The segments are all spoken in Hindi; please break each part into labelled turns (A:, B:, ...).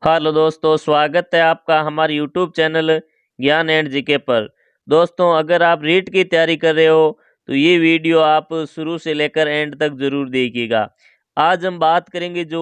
A: हेलो दोस्तों, स्वागत है आपका हमारे यूट्यूब चैनल ज्ञान एंड जीके पर। दोस्तों, अगर आप रीट की तैयारी कर रहे हो तो ये वीडियो आप शुरू से लेकर एंड तक ज़रूर देखिएगा। आज हम बात करेंगे जो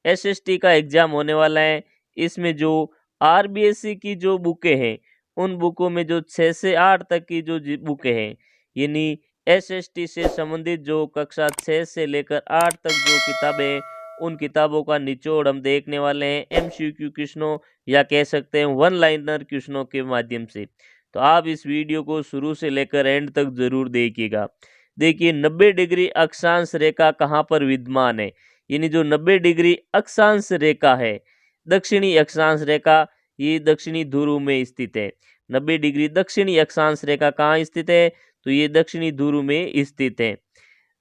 A: एसएसटी का एग्ज़ाम होने वाला है, इसमें जो आरबीएससी की जो बुकें हैं, उन बुकों में जो 6 से 8 तक की जो बुकें हैं, यानी एसएसटी से संबंधित जो कक्षा 6 से लेकर 8 तक जो किताबें हैं, उन किताबों का निचोड़ हम देखने वाले हैं एमसीक्यू क्वेश्चनों या कह सकते हैं वन लाइनर क्वेश्चनों के माध्यम से। तो आप इस वीडियो को शुरू से लेकर एंड तक जरूर देखिएगा। देखिए, 90 डिग्री अक्षांश रेखा कहाँ पर विद्यमान है, यानी जो 90 डिग्री अक्षांश रेखा है, दक्षिणी अक्षांश रेखा, ये दक्षिणी ध्रुव में स्थित है। 90 डिग्री दक्षिणी अक्षांश रेखा कहाँ स्थित है, तो ये दक्षिणी ध्रुव में स्थित है।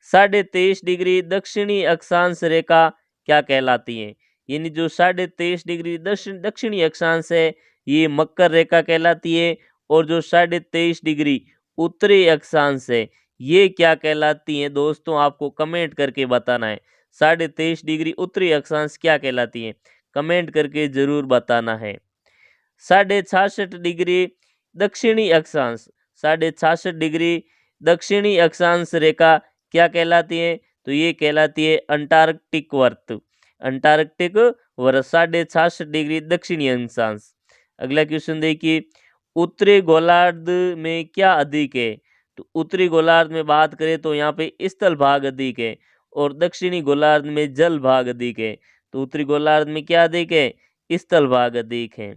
A: 23.5 डिग्री दक्षिणी अक्षांश रेखा क्या कहलाती है, यानी जो 23.5 डिग्री दक्षिणी अक्षांश है, ये मकर रेखा कहलाती है। और जो 23.5 डिग्री उत्तरी अक्षांश है, ये क्या कहलाती है दोस्तों, आपको कमेंट करके बताना है। 23.5 डिग्री उत्तरी अक्षांश क्या कहलाती है, कमेंट करके जरूर बताना है। 66.5 डिग्री दक्षिणी अक्षांश, 66.5 डिग्री दक्षिणी अक्षांश रेखा क्या कहलाती है, तो ये कहलाती है अंटार्कटिक वर्त। अंटार्कटिक वर्त 66.5 डिग्री दक्षिणी अक्षांश। अगला क्वेश्चन देखिए, उत्तरी गोलार्ध में क्या अधिक है, तो उत्तरी गोलार्ध में बात करें तो यहाँ पे स्थल भाग अधिक है और दक्षिणी गोलार्ध में जल भाग अधिक है। तो उत्तरी गोलार्ध में क्या अधिक है, स्थल भाग अधिक है।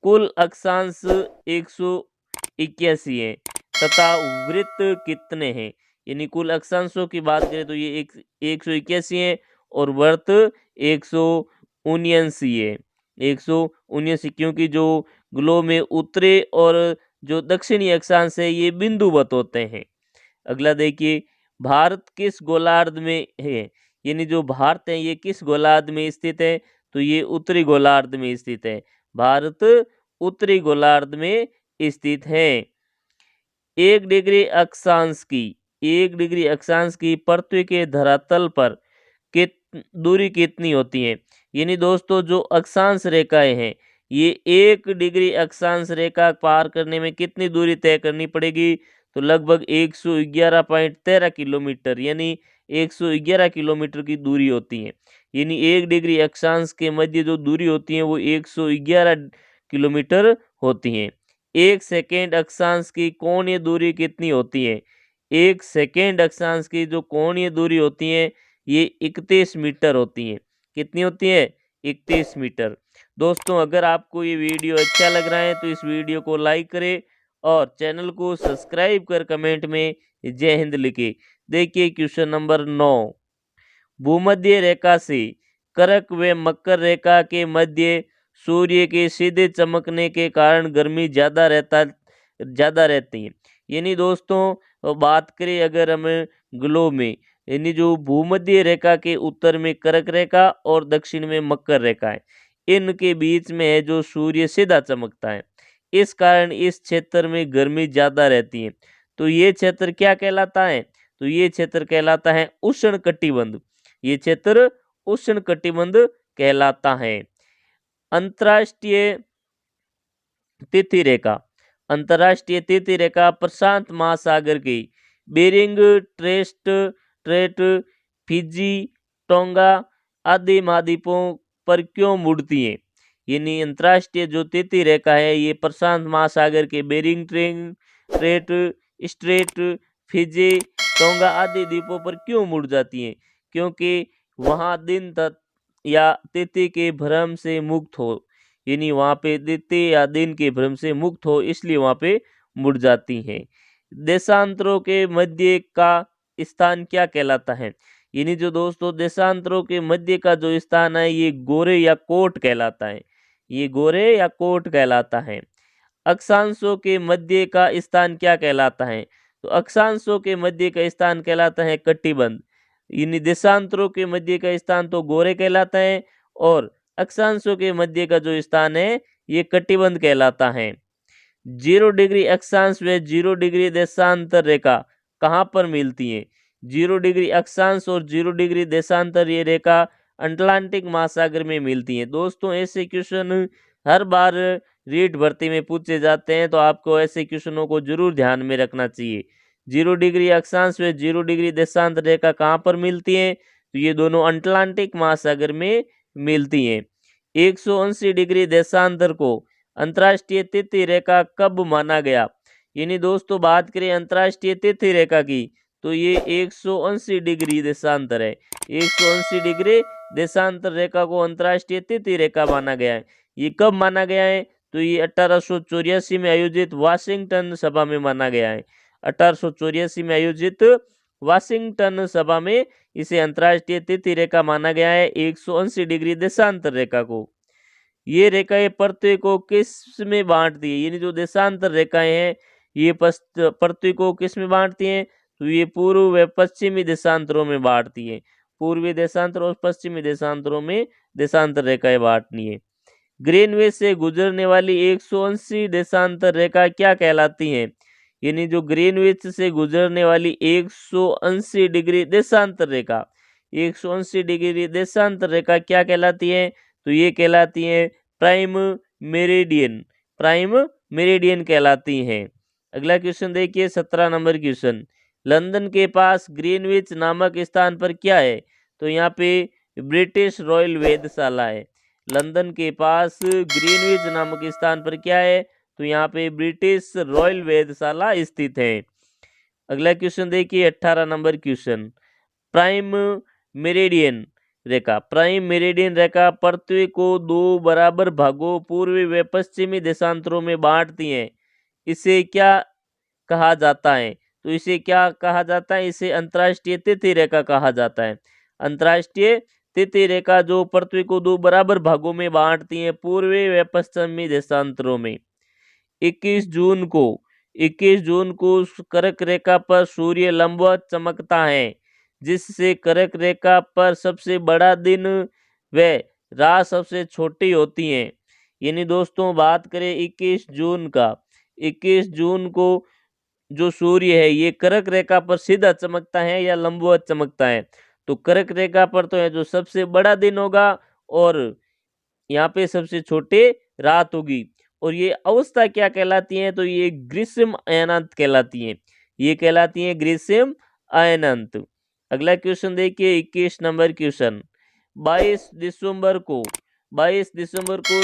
A: कुल अक्षांश 181 है तथा वृत्त कितने हैं, यानी कुल अक्षांशों की बात करें तो ये 181 है और वृत्त 179 है। 179, क्योंकि जो ग्लोब में उत्तरी और जो दक्षिणी अक्षांश है ये बिंदुवत होते हैं। अगला देखिए, भारत किस गोलार्ध में है, यानी जो भारत है ये किस गोलार्ध में स्थित है, तो ये उत्तरी गोलार्ध में स्थित है। भारत उत्तरी गोलार्ध में स्थित है। 1 डिग्री अक्षांश की पृथ्वी के धरातल पर कित दूरी कितनी होती है, यानी दोस्तों जो अक्षांश रेखाएं हैं, ये 1 डिग्री अक्षांश रेखा पार करने में कितनी दूरी तय करनी पड़ेगी, तो लगभग 111.13 किलोमीटर, यानी 111 किलोमीटर की दूरी होती है। यानी 1 डिग्री अक्षांश के मध्य जो दूरी होती है वो 111 किलोमीटर होती है। 1 सेकेंड अक्षांश की कोणीय दूरी कितनी होती है, 1 सेकेंड अक्षांश की जो कोणीय दूरी होती है ये 31 मीटर होती है। कितनी होती है, 31 मीटर। दोस्तों, अगर आपको ये वीडियो अच्छा लग रहा है तो इस वीडियो को लाइक करें और चैनल को सब्सक्राइब कर कमेंट में जय हिंद लिखे। देखिए क्वेश्चन नंबर 9, भूमध्य रेखा से कर्क व मकर रेखा के मध्य सूर्य के सीधे चमकने के कारण गर्मी ज्यादा रहती है। यानी दोस्तों बात करें अगर हम ग्लोब में, यानी जो भूमध्य रेखा के उत्तर में कर्क रेखा और दक्षिण में मकर रेखा है, इनके बीच में है जो सूर्य सीधा चमकता है, इस कारण इस क्षेत्र में गर्मी ज्यादा रहती है। तो ये क्षेत्र क्या कहलाता है, तो ये क्षेत्र कहलाता है उष्ण कटिबंध। ये क्षेत्र उष्ण कटिबंध कहलाता है। अंतर्राष्ट्रीय तिथि रेखा, अंतर्राष्ट्रीय तिथि रेखा प्रशांत महासागर की बेरिंग ट्रेट, फिजी, टोंगा आदि महाद्वीपों पर क्यों मुड़ती है, यानी अंतर्राष्ट्रीय जो तिथि रेखा है ये प्रशांत महासागर के Bering strait, strait, Fiji, Tonga आदि द्वीपों पर क्यों मुड़ जाती है, क्योंकि वहां दिन तक या तिथि के भ्रम से मुक्त हो, यानी वहां पे तिथि या दिन के भ्रम से मुक्त हो, इसलिए वहां पे मुड़ जाती हैं। देशांतरों के मध्य का स्थान क्या कहलाता है, यानी जो दोस्तों देशांतरों के मध्य का जो स्थान है ये गोरे या कोट कहलाता है। ये गोरे या कोट कहलाता है। अक्षांशों के मध्य का स्थान क्या कहलाता है, तो अक्षांशों के मध्य का स्थान कहलाता है कटिबंध। यानी देशांतरों के मध्य का स्थान तो गोरे कहलाता है और अक्षांशों के मध्य का जो स्थान है ये कटिबंध कहलाता है। 0 डिग्री अक्षांश व 0 डिग्री देशांतर रेखा कहाँ पर मिलती है, 0 डिग्री अक्षांश और 0 डिग्री देशांतर ये रेखा अटलांटिक महासागर में मिलती हैं। दोस्तों ऐसे क्वेश्चन हर बार रीट भर्ती में पूछे जाते हैं, तो आपको ऐसे क्वेश्चनों को जरूर ध्यान में रखना चाहिए। 0 डिग्री अक्षांश व 0 डिग्री देशांतर रेखा कहाँ पर मिलती है? तो ये दोनों अटलांटिक महासागर में मिलती हैं। 180 डिग्री देशांतर को अंतर्राष्ट्रीय तिथि रेखा कब माना गया? यानी दोस्तों बात करें अंतर्राष्ट्रीय तिथि रेखा की, तो ये 180 डिग्री देशांतर है। 180 डिग्री देशांतर रेखा को अंतर्राष्ट्रीय तिथि रेखा माना गया है। ये कब माना गया है? तो ये 1884 में आयोजित वाशिंगटन सभा में माना गया है। 1884 में आयोजित वाशिंगटन सभा में इसे अंतर्राष्ट्रीय तिथि रेखा माना गया है, 180 डिग्री देशांतर रेखा को। ये रेखाएं पृथ्वी को किस में बांटती है? यानी जो देशांतर रेखाएं हैं ये पृथ्वी को किस में बांटती हैं? तो ये पूर्व व पश्चिमी देशांतरों में बांटती है। पूर्वी देशांतर और पश्चिमी देशांतरों में देशांतर रेखाएं बांटनी है। ग्रीनविच से गुजरने वाली 180 देशांतर रेखा क्या कहलाती है? यानी जो ग्रीनविच से गुजरने वाली 180 डिग्री देशांतर रेखा, 180 डिग्री देशांतर रेखा क्या कहलाती है? तो ये कहलाती है प्राइम मेरिडियन। प्राइम मेरिडियन कहलाती हैं। अगला क्वेश्चन देखिए 17 नंबर क्वेश्चन। लंदन के पास ग्रीनविच नामक स्थान पर क्या है? तो यहाँ पे ब्रिटिश रॉयल वेधशाला है। लंदन के पास ग्रीनविच नामक स्थान पर क्या है? तो यहाँ पे ब्रिटिश रॉयल वेधशाला स्थित है। अगला क्वेश्चन देखिए 18 नंबर क्वेश्चन। प्राइम मेरिडियन रेखा, प्राइम मेरिडियन रेखा पृथ्वी को 2 बराबर भागों पूर्वी व पश्चिमी देशांतरों में बांटती है। इसे क्या कहा जाता है? तो इसे क्या कहा जाता है? इसे अंतर्राष्ट्रीय तिथि रेखा कहा जाता है। अंतर्राष्ट्रीय तिथि रेखा जो पृथ्वी को 2 बराबर भागों में बांटती है पूर्वी व पश्चिमी देशांतरों में। 21 जून को कर्क रेखा पर सूर्य लंबवत चमकता है, जिससे कर्क रेखा पर सबसे बड़ा दिन व रात सबसे छोटी होती है। यानी दोस्तों बात करें 21 जून का, 21 जून को जो सूर्य है ये कर्क रेखा पर सीधा चमकता है या लंबवत चमकता है? तो कर्क रेखा पर तो है जो सबसे बड़ा दिन होगा और यहाँ पे सबसे छोटी रात होगी। और ये अवस्था क्या कहलाती है? तो ये ग्रीष्म अयनांत कहलाती है। ये कहलाती है ग्रीष्म अयनांत। अगला क्वेश्चन देखिए 21 नंबर क्वेश्चन। 22 दिसंबर को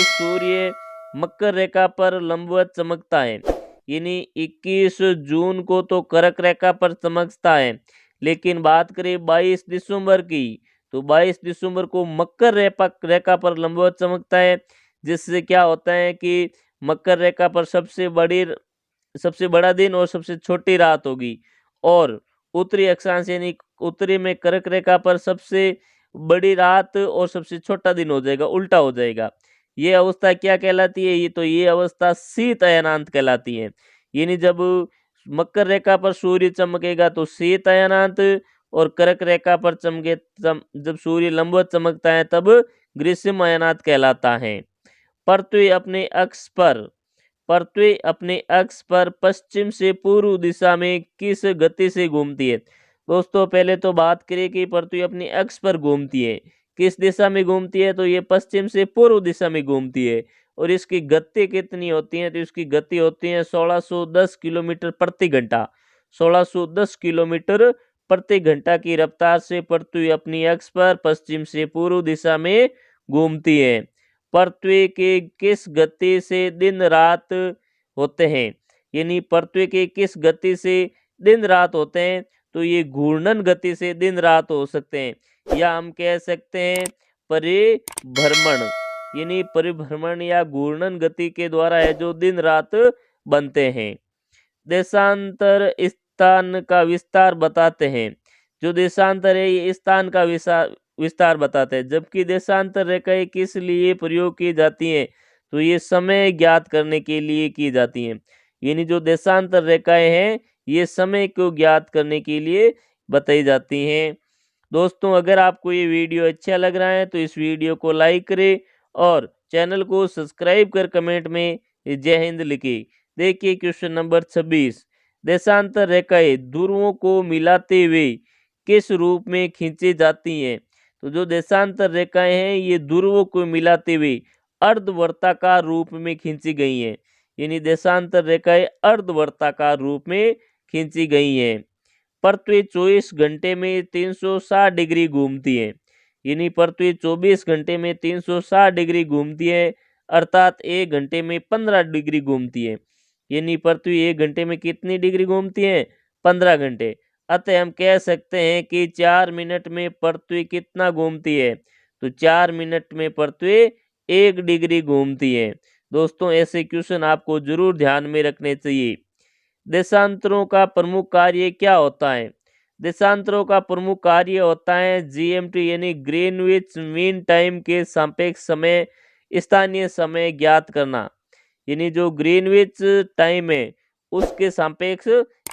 A: सूर्य मकर रेखा पर लंबवत चमकता है। यानी 21 जून को तो कर्क रेखा पर चमकता है, लेकिन बात करें 22 दिसंबर की, तो 22 दिसंबर को मकर रेखा पर लंबवत चमकता है, जिससे क्या होता है कि मकर रेखा पर सबसे बड़ा दिन और सबसे छोटी रात होगी। और उत्तरी अक्षांश यानी उत्तरी में कर्क रेखा पर सबसे बड़ी रात और सबसे छोटा दिन हो जाएगा, उल्टा हो जाएगा। ये अवस्था क्या कहलाती है? ये अवस्था शीत अयनांत कहलाती है। यानी जब मकर रेखा पर सूर्य चमकेगा तो शीत अयनांत, और कर्क रेखा पर जब सूर्य लंबवत चमकता है तब ग्रीष्म अयनांत कहलाता है। पृथ्वी अपने अक्ष पर पश्चिम से पूर्व दिशा में किस गति से घूमती है? दोस्तों पहले तो बात करें कि पृथ्वी अपने अक्ष पर घूमती है, किस दिशा में घूमती है? तो ये पश्चिम से पूर्व दिशा में घूमती है। और इसकी गति कितनी होती है? तो इसकी गति होती है 1610 किलोमीटर प्रति घंटा। 1610 किलोमीटर प्रति घंटा की रफ्तार से पृथ्वी अपनी अक्ष पर पश्चिम से पूर्व दिशा में घूमती है। पृथ्वी के किस गति से दिन रात होते हैं? यानी पृथ्वी के किस गति से दिन रात होते हैं? तो ये घूर्णन गति से दिन रात हो सकते हैं, या हम कह सकते हैं परिभ्रमण, यानी परिभ्रमण या घूर्णन गति के द्वारा है जो दिन रात बनते हैं। देशांतर स्थान का विस्तार बताते हैं। जो देशांतर है ये स्थान का विस्तार बताते हैं, जबकि देशांतर रेखाएं किस लिए प्रयोग की जाती हैं? तो ये समय ज्ञात करने के लिए की जाती हैं। यानी जो देशांतर रेखाएं हैं ये समय को ज्ञात करने के लिए बताई जाती हैं। दोस्तों अगर आपको ये वीडियो अच्छा लग रहा है तो इस वीडियो को लाइक करें और चैनल को सब्सक्राइब कर कमेंट में जय हिंद लिखें। देखिए क्वेश्चन नंबर 26। देशांतर रेखाएं ध्रुवों को मिलाते हुए किस रूप में खींची जाती हैं? तो जो देशांतर रेखाएं हैं ये ध्रुवों को मिलाते हुए अर्धवर्ताकार रूप में खींची गई हैं। यानी देशांतर रेखाएं अर्धवर्ताकार रूप में खींची गई हैं। पृथ्वी 24 घंटे में 360 डिग्री घूमती है। यानी पृथ्वी 24 घंटे में 360 डिग्री घूमती है, अर्थात 1 घंटे में 15 डिग्री घूमती है। यानी पृथ्वी 1 घंटे में कितनी डिग्री घूमती है? 15 घंटे। अतः हम कह सकते हैं कि 4 मिनट में पृथ्वी कितना घूमती है? तो 4 मिनट में पृथ्वी 1 डिग्री घूमती है। दोस्तों ऐसे क्वेश्चन आपको जरूर ध्यान में रखने चाहिए। देशांतरों का प्रमुख कार्य क्या होता है? देशांतरों का प्रमुख कार्य होता है जीएमटी यानी ग्रीनविच मीन टाइम के सापेक्ष समय स्थानीय समय ज्ञात करना। यानी जो ग्रीनविच टाइम है उसके सापेक्ष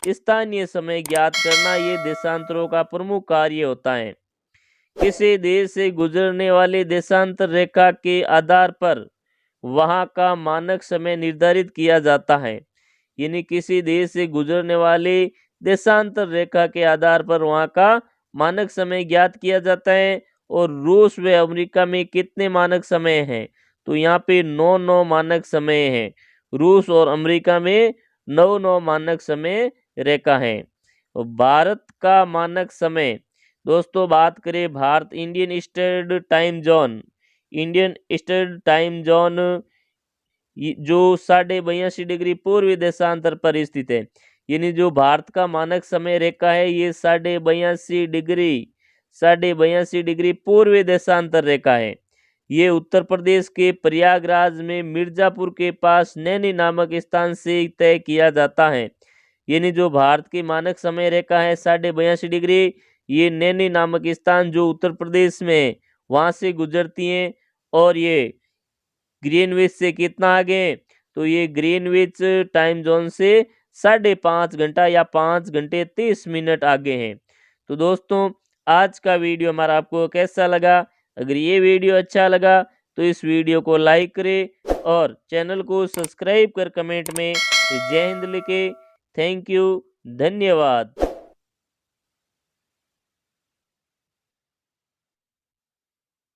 A: स्थानीय समय ज्ञात करना, ये देशांतरों का प्रमुख कार्य होता है। किसी देश से गुजरने वाले देशांतर रेखा के आधार पर वहां का मानक समय निर्धारित किया जाता है। यानी किसी देश से गुजरने वाले देशांतर रेखा के आधार पर वहां का मानक समय ज्ञात किया जाता है। और रूस व अमेरिका में कितने मानक समय हैं? तो यहाँ पे 9 मानक समय हैं। रूस और अमेरिका में 9 मानक समय रेखा है। भारत का मानक समय, दोस्तों बात करें Bharat Indian standard time zone, Indian standard time zone जो 82.5 डिग्री पूर्वी देशांतर पर स्थित है। यानी जो भारत का मानक समय रेखा है ये 82.5 डिग्री पूर्वी देशांतर रेखा है। ये उत्तर प्रदेश के प्रयागराज में मिर्जापुर के पास नैनी नामक स्थान से तय किया जाता है। यानी जो भारत की मानक समय रेखा है 82.5 डिग्री, ये नैनी नामक स्थान जो उत्तर प्रदेश में है वहां से गुजरती है। और ये ग्रीनविच से कितना आगे? तो ये ग्रीनविच टाइम जोन से 5.5 घंटा या 5 घंटे 30 मिनट आगे हैं। तो दोस्तों आज का वीडियो हमारा आपको कैसा लगा? अगर ये वीडियो अच्छा लगा तो इस वीडियो को लाइक करें और चैनल को सब्सक्राइब कर कमेंट में जय हिंद लिखें। थैंक यू, धन्यवाद।